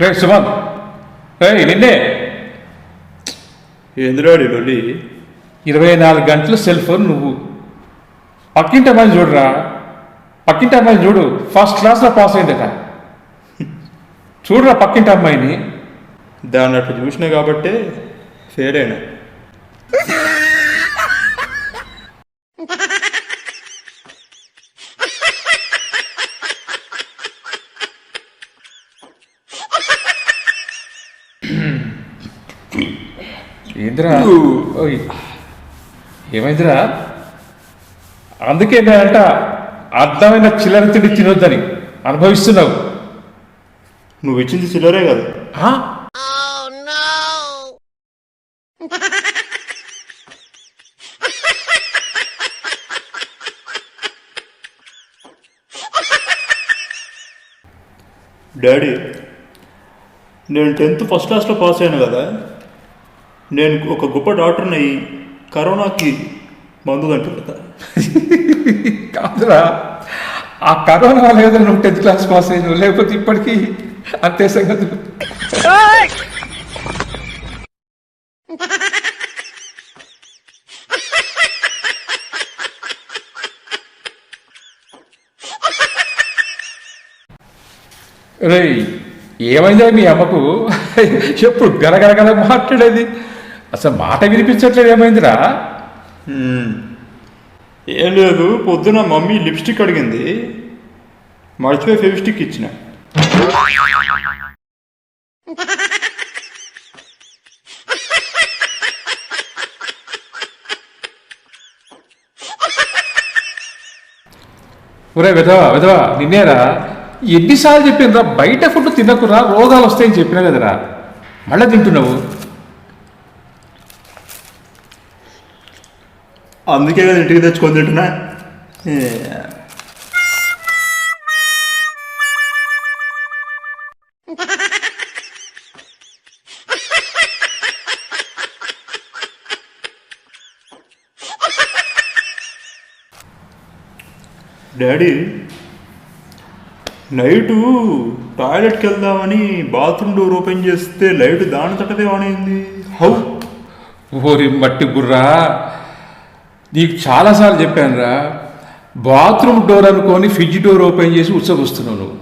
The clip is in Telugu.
రే సుమన్, రే నిన్నే. ఎందురాడి లొల్లి? 24 గంటలు సెల్ ఫోన్ నువ్వు. పక్కింటి అమ్మాయిని చూడరా, పక్కింటి అమ్మాయిని చూడు, ఫస్ట్ క్లాస్లో పాస్ అయిందట. చూడరా పక్కింటి అమ్మాయిని. దాన్ని అట్లా చూసినా కాబట్టే ఫెయిల్ అయినా. ఏంద్రా? ఓయ్ ఏమైందిరా? అందుకే నేనంట అర్థమైన చిల్లర తిండి తినొద్దని అనుభవిస్తున్నావు. నువ్వు ఇచ్చింది చిల్లరే కదా. డాడీ, నేను 10th ఫస్ట్ క్లాస్లో పాస్ అయ్యాను కదా. నేను ఒక గొప్ప డాక్టర్ని అయ్యి కరోనాకి మందు కంటున్నా. కాదురా, ఆ కరోనా వల్ల ఏదో నువ్వు 10th క్లాస్ పాస్ అయ్యావు, లేకపోతే ఇప్పటికీ అంతే సంగతి. రే ఏమైందా మీ అమ్మకు? ఎప్పుడు గరగరగర మాట్లాడేది, అసలు మాట వినిపించట్లేదు. ఏమైందిరా? ఏం లేదు, పొద్దున మమ్మీ లిప్స్టిక్ అడిగింది, మర్చిపోయి ఫెవిస్టిక్ ఇచ్చిన. ఒరే విధవా విధవా, నిన్నేరా ఎన్నిసార్లు చెప్పినరా బయట ఫుడ్ తినకురా, రోగాలు వస్తాయని చెప్పినా కదరా, మళ్ళీ తింటున్నావు. అందుకే కదా ఇంటికి తెచ్చుకొని తింటున్నా. డాడీ, నైటు టాయిలెట్కి వెళ్దామని బాత్రూమ్ డోర్ ఓపెన్ చేస్తే లైట్ దాని తట్టదే ఆన్ అయింది. హౌ? ఓరి మట్టి బుర్రా, నీకు చాలాసార్లు చెప్పాను రా, బాత్రూమ్ డోర్ అనుకొని ఫ్రిడ్జ్ డోర్ ఓపెన్ చేసి ఉత్సవస్తున్నావు నువ్వు.